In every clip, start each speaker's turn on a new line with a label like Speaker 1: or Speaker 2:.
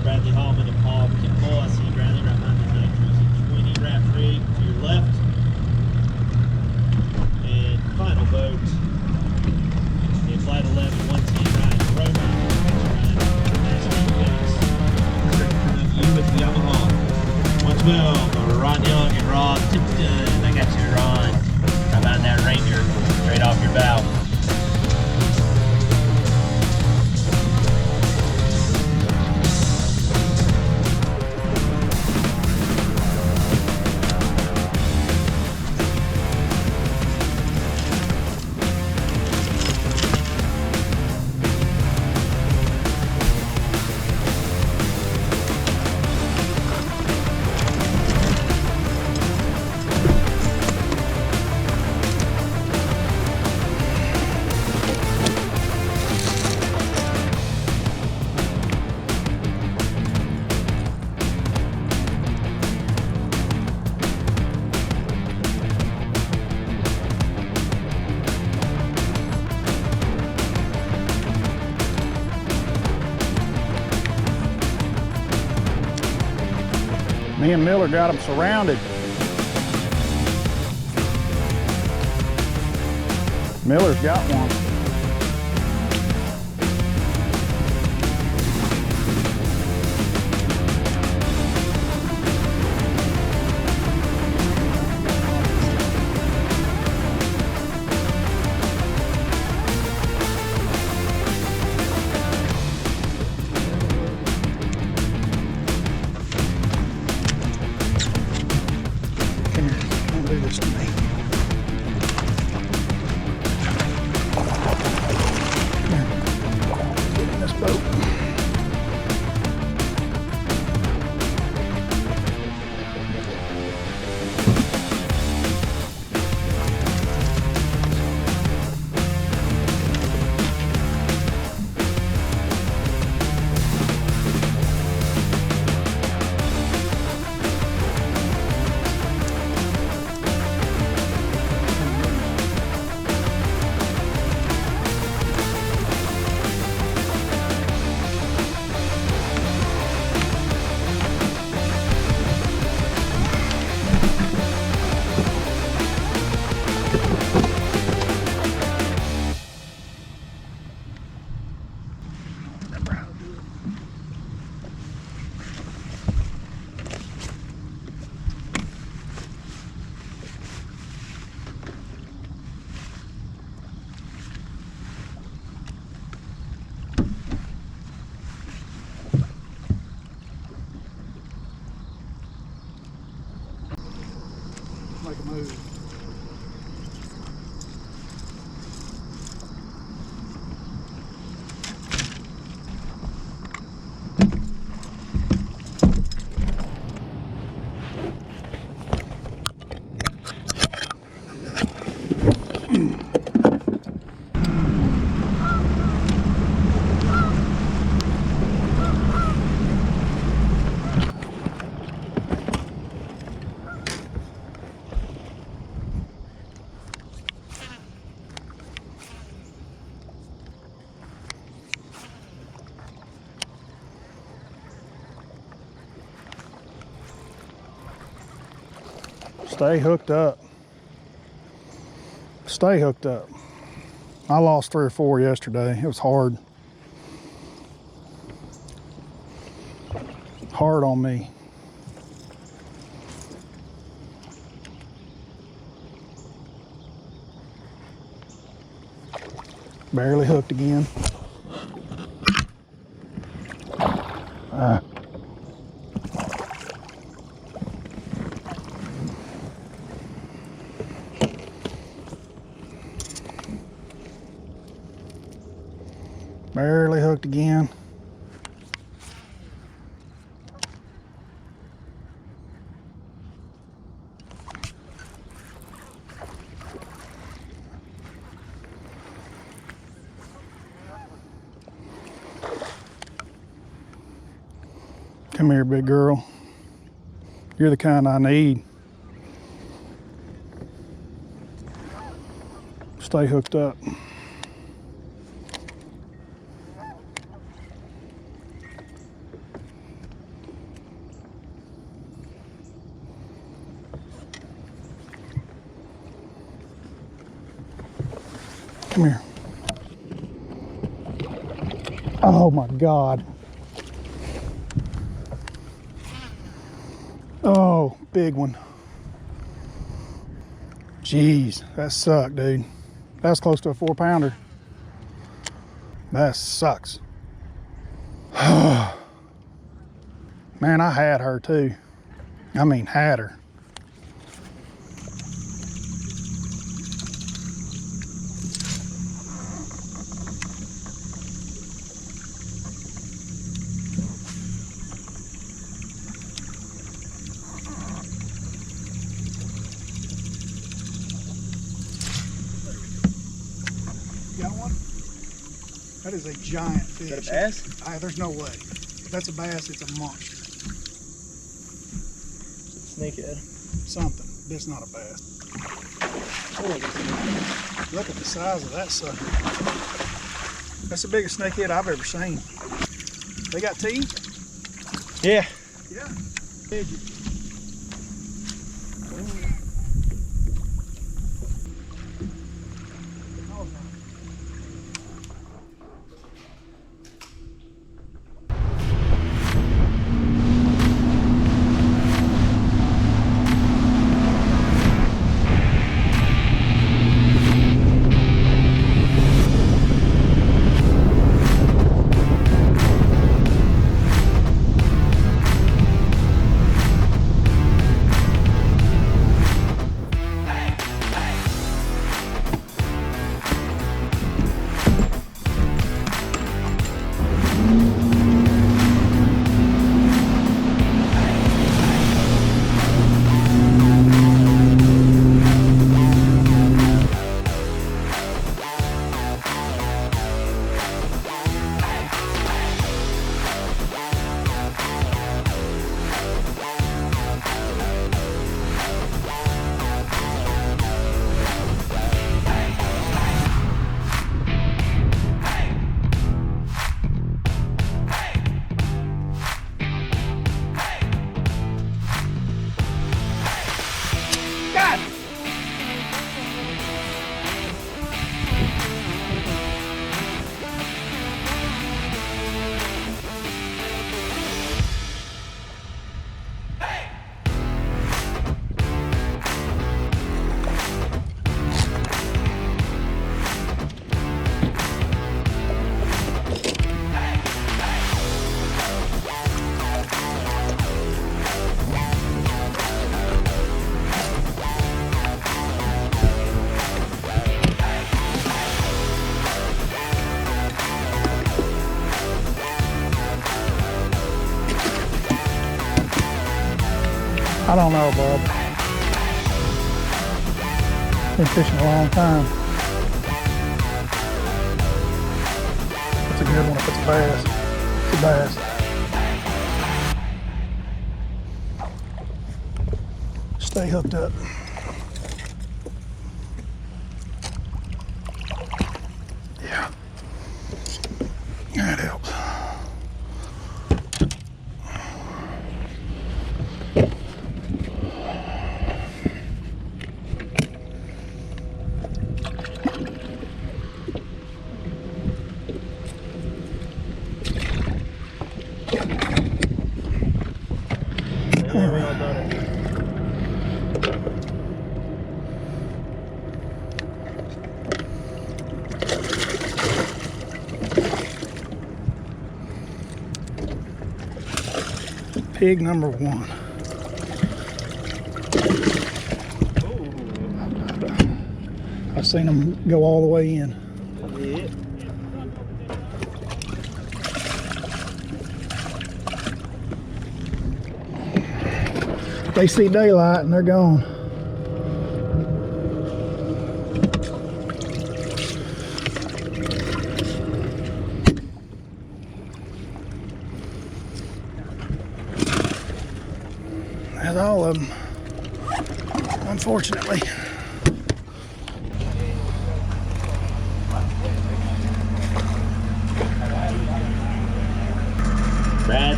Speaker 1: Bradley Hallman and Paul Kimball. I see Bradley right behind the 920 wrap rig to your left. And final boat in flight 11, 110 Ryan Roman. You with the Yamaha. Once well, Ron Young and Ron Tipton. I got you, Ron. How about that Ranger straight off your bow?
Speaker 2: Me and Miller got them surrounded. Miller's got one. Do this to me. Get in this boat. Make a move. Stay hooked up. Stay hooked up. I lost 3 or 4 yesterday. It was hard. Hard on me. Barely hooked again. Barely hooked again. Come here, big girl. You're the kind I need. Stay hooked up. Come here. Oh my God. Oh, big one. Jeez, that sucked, dude. That's close to a 4-pounder. That sucks. Man, I had her too. I mean, had her. Got one? That is a giant fish.
Speaker 1: Is that a bass?
Speaker 2: There's no way. If that's a bass, it's a monster.
Speaker 1: Snakehead.
Speaker 2: Something. It's not a bass. Look at the size of that sucker. That's the biggest snakehead I've ever seen. They got teeth?
Speaker 1: Yeah.
Speaker 2: Yeah. I don't know, bub. Been fishing a long time. It's a good one if it's a bass. It's a bass. Stay hooked up. Yeah. That helps. Pig number one. I've seen them go all the way in.
Speaker 1: Yeah.
Speaker 2: They see daylight and they're gone. That's all of them, unfortunately.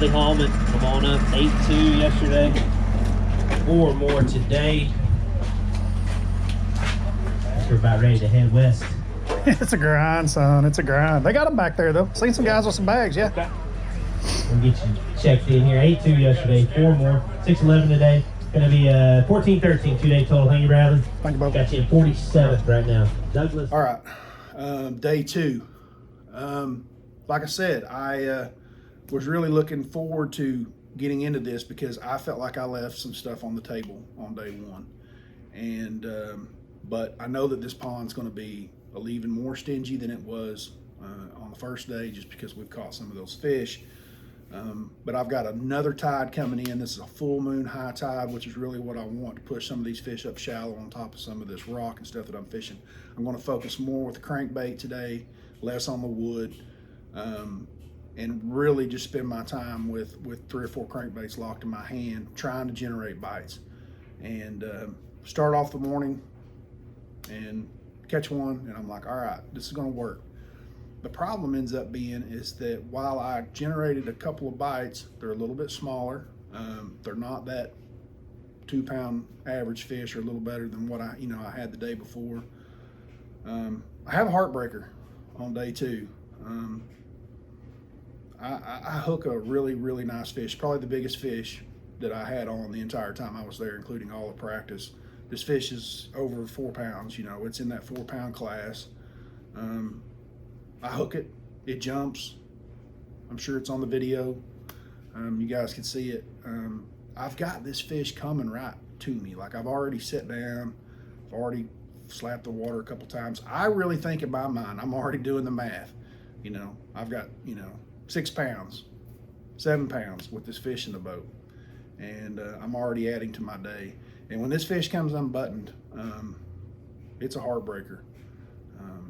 Speaker 1: Bradley Hallman, come on up. 8-2 yesterday. 4 more today. We're about ready to head west.
Speaker 2: It's a grind, son. It's a grind. They got them back there, though. Seen some guys with some bags, yeah.
Speaker 1: Okay. We'll get you checked in here. 8-2 yesterday, 4 more. 6-11 today. Gonna be 14-13, 2-day total. Thank you, Bradley.
Speaker 2: Thank you, Bob.
Speaker 1: Got you in 47th right now. Douglas.
Speaker 2: All right, day 2. Like I said, I was really looking forward to getting into this because I felt like I left some stuff on the table on day 1. And but I know that this pond's going to be even more stingy than it was on the first day, just because we've caught some of those fish. But I've got another tide coming in. This is a full moon high tide, which is really what I want to push some of these fish up shallow on top of some of this rock and stuff that I'm fishing. I'm going to focus more with the crankbait today, less on the wood, and really just spend my time with 3 or 4 crankbaits locked in my hand, trying to generate bites. And start off the morning and catch one, and I'm like, all right, this is going to work. The problem ends up being is that while I generated a couple of bites, they're a little bit smaller. They're not that 2-pound average fish, or a little better than what I had the day before. I have a heartbreaker on day 2. I hook a really, really nice fish, probably the biggest fish that I had on the entire time I was there, including all the practice. This fish is over 4 pounds, it's in that 4-pound class. I hook it, it jumps. I'm sure it's on the video. You guys can see it. I've got this fish coming right to me. Like, I've already sat down, I've already slapped the water a couple times. I really think in my mind, I'm already doing the math. I've got, 6 pounds, 7 pounds with this fish in the boat. And I'm already adding to my day. And when this fish comes unbuttoned, it's a heartbreaker.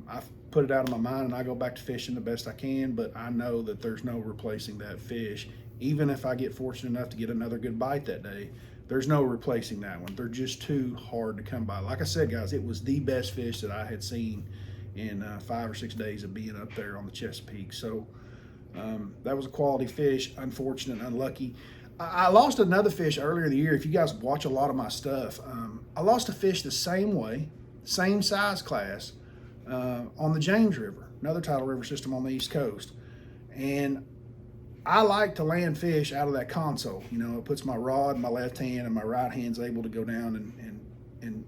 Speaker 2: I've put it out of my mind, and I go back to fishing the best I can, but I know that there's no replacing that fish. Even if I get fortunate enough to get another good bite that day, there's no replacing that one. They're just too hard to come by. Like I said, guys, it was the best fish that I had seen in 5 or 6 days of being up there on the Chesapeake. So that was a quality fish. Unfortunate, unlucky. I lost another fish earlier in the year. If you guys watch a lot of my stuff, I lost a fish the same way, same size class, on the James River, another tidal river system on the East Coast. And I like to land fish out of that console. It puts my rod in my left hand, and my right hand's able to go down and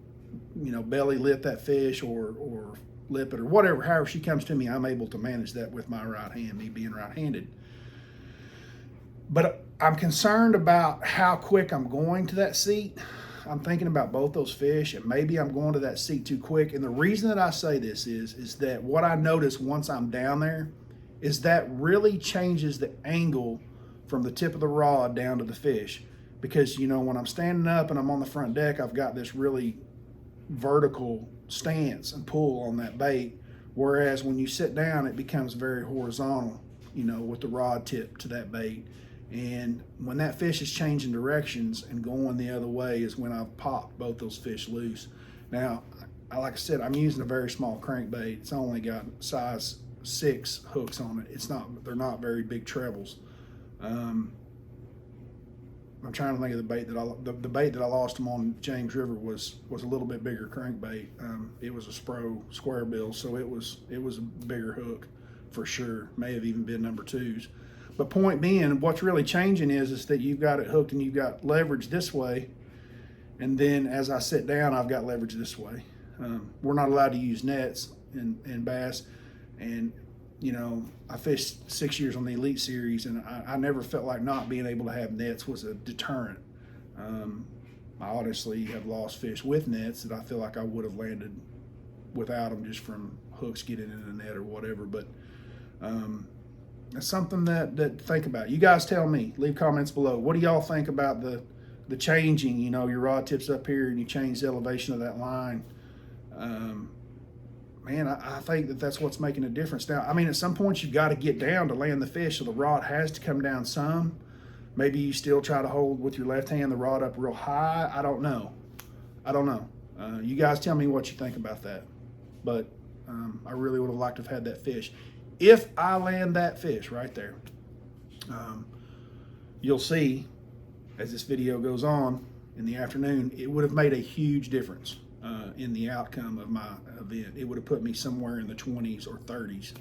Speaker 2: belly lip that fish, or lip it, or whatever. However she comes to me, I'm able to manage that with my right hand, me being right-handed. But I'm concerned about how quick I'm going to that seat. I'm thinking about both those fish, and maybe I'm going to that seat too quick. And the reason that I say this is that what I notice once I'm down there is that really changes the angle from the tip of the rod down to the fish. Because, when I'm standing up and I'm on the front deck, I've got this really vertical stance and pull on that bait. Whereas when you sit down, it becomes very horizontal, with the rod tip to that bait. And when that fish is changing directions and going the other way is when I've popped both those fish loose. Now, like I said, I'm using a very small crankbait. It's only got size 6 hooks on it. They're not very big trebles. I'm trying to think of the bait the bait that I lost them on James River was a little bit bigger crankbait. It was a Spro square bill, so it was a bigger hook for sure. May have even been number 2s. But point being, what's really changing is that you've got it hooked and you've got leverage this way. And then as I sit down, I've got leverage this way. We're not allowed to use nets in bass. And, I fished 6 years on the Elite Series, and I never felt like not being able to have nets was a deterrent. I honestly have lost fish with nets that I feel like I would have landed without them, just from hooks getting in the net or whatever. But it's something that think about. You guys tell me, leave comments below. What do y'all think about the changing, your rod tips up here and you change the elevation of that line? Man, I think that's what's making a difference. Now, at some point you've got to get down to land the fish, so the rod has to come down some. Maybe you still try to hold with your left hand the rod up real high. I don't know. You guys tell me what you think about that. But I really would have liked to have had that fish. If I land that fish right there, you'll see as this video goes on in the afternoon, it would have made a huge difference in the outcome of my event. It would have put me somewhere in the 20s or 30s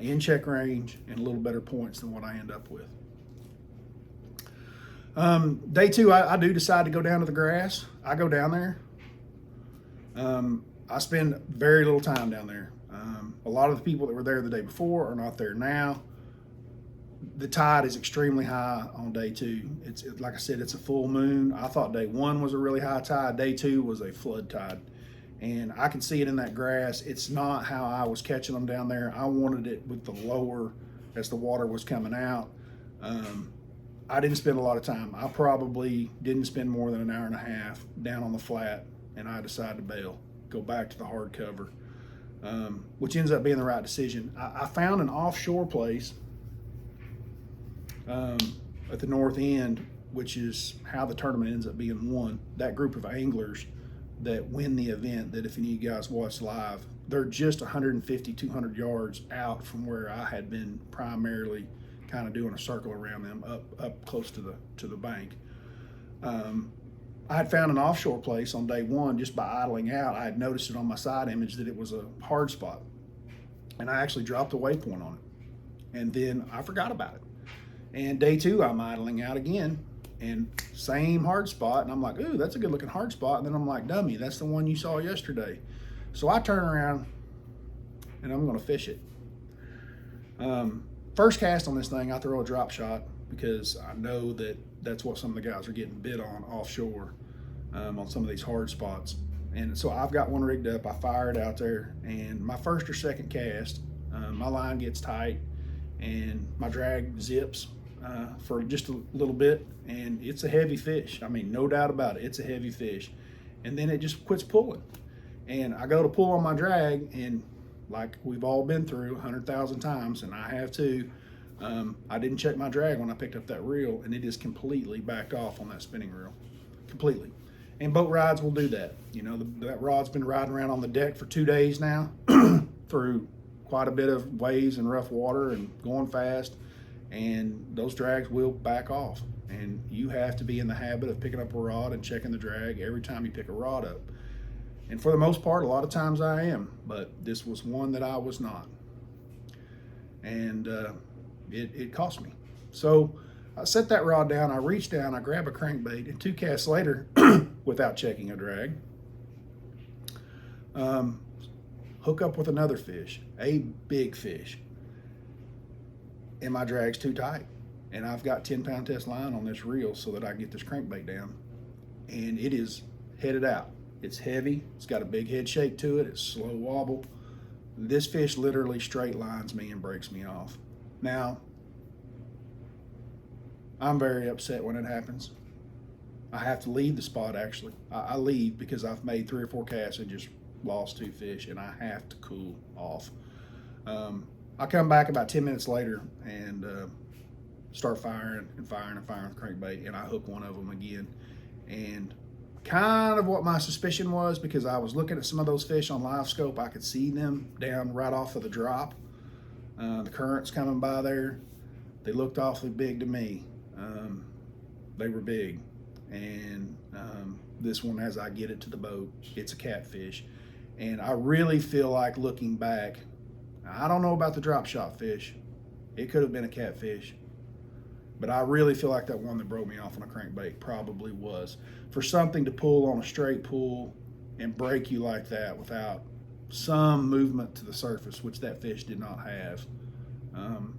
Speaker 2: in check range and a little better points than what I end up with. Day two, I do decide to go down to the grass. I go down there. I spend very little time down there. A lot of the people that were there the day before are not there now. The tide is extremely high on day two. It's like I said, it's a full moon. I thought day one was a really high tide. Day two was a flood tide. And I can see it in that grass. It's not how I was catching them down there. I wanted it with the lower as the water was coming out. I didn't spend a lot of time. I probably didn't spend more than an hour and a half down on the flat, and I decided to bail, go back to the hard cover, which ends up being the right decision. I found an offshore place at the north end, which is how the tournament ends up being won. That group of anglers that win the event, that if any of you guys watch live, they're just 150, 200 yards out from where I had been primarily kind of doing a circle around them up close to the bank. I had found an offshore place on day one just by idling out. I had noticed it on my side image that it was a hard spot, and I actually dropped a waypoint on it, and then I forgot about it. And day two, I'm idling out again, and same hard spot, and I'm like, ooh, that's a good looking hard spot. And then I'm like, dummy, that's the one you saw yesterday. So I turn around and I'm gonna fish it. First cast on this thing, I throw a drop shot because I know that that's what some of the guys are getting bit on offshore on some of these hard spots. And so I've got one rigged up, I fire it out there, and my first or second cast, my line gets tight and my drag zips for just a little bit, and it's a heavy fish. I mean, no doubt about it, it's a heavy fish. And then it just quits pulling. And I go to pull on my drag, and like we've all been through 100,000 times, and I have too, I didn't check my drag when I picked up that reel, and it is completely backed off on that spinning reel, completely. And boat rides will do that. You know, that rod's been riding around on the deck for 2 days now through quite a bit of waves and rough water and going fast, and those drags will back off. And you have to be in the habit of picking up a rod and checking the drag every time you pick a rod up. And for the most part, a lot of times I am, but this was one that I was not. And it cost me. So I set that rod down, I reach down, I grab a crankbait, and 2 casts later, without checking a drag, hook up with another fish, a big fish. And my drag's too tight. And I've got 10-pound test line on this reel so that I can get this crankbait down. And it is headed out. It's heavy, it's got a big head shake to it, it's slow wobble. This fish literally straight lines me and breaks me off. Now, I'm very upset when it happens. I have to leave the spot actually. I leave because I've made 3 or 4 casts and just lost 2 fish, and I have to cool off. I come back about 10 minutes later and start firing with the crankbait, and I hook one of them again. And kind of what my suspicion was, because I was looking at some of those fish on live scope, I could see them down right off of the drop. The current's coming by there. They looked awfully big to me. They were big. And this one, as I get it to the boat, it's a catfish. And I really feel like, looking back, I don't know about the drop shot fish. It could have been a catfish. But I really feel like that one that broke me off on a crankbait probably was. For something to pull on a straight pull and break you like that without some movement to the surface, which that fish did not have,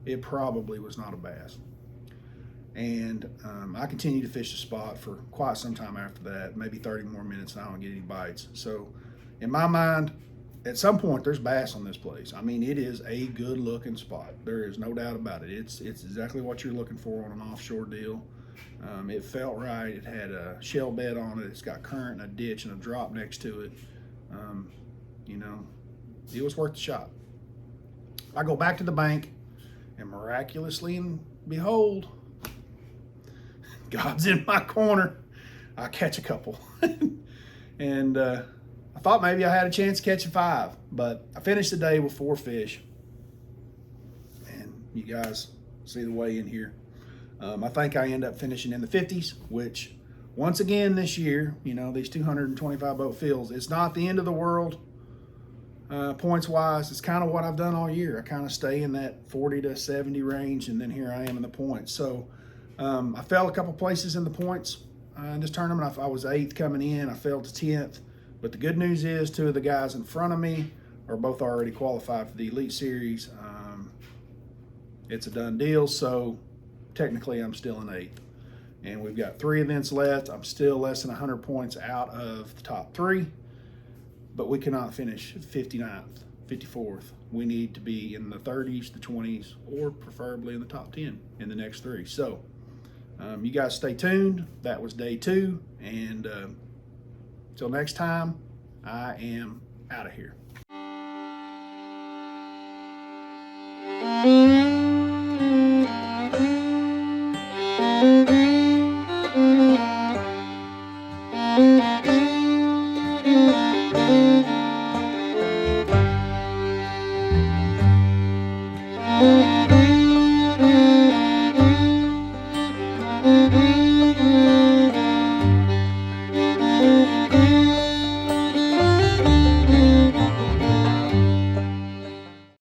Speaker 2: it probably was not a bass. And I continued to fish the spot for quite some time after that, maybe 30 more minutes, and I don't get any bites. So in my mind, at some point, there's bass on this place. I mean, it is a good looking spot. There is no doubt about it. It's exactly what you're looking for on an offshore deal. It felt right. It had a shell bed on it. It's got current and a ditch and a drop next to it. You know, it was worth the shot. I go back to the bank, and miraculously, and behold, God's in my corner. I catch a couple. And I thought maybe I had a chance catching 5, but I finished the day with 4 fish. And you guys see the weigh in here. I think I end up finishing in the 50s, which once again this year, you know, these 225 boat fields, it's not the end of the world points wise. It's kind of what I've done all year. I kind of stay in that 40 to 70 range, and then here I am in the points. So I fell a couple places in the points in this tournament. I was 8th coming in. I fell to 10th. But the good news is 2 of the guys in front of me are both already qualified for the Elite Series. It's a done deal, so technically I'm still in 8th. And we've got 3 events left. I'm still less than 100 points out of the top 3, but we cannot finish 59th, 54th. We need to be in the 30s, the 20s, or preferably in the top 10 in the next 3. So you guys stay tuned. That was day 2, and until next time, I am out of here.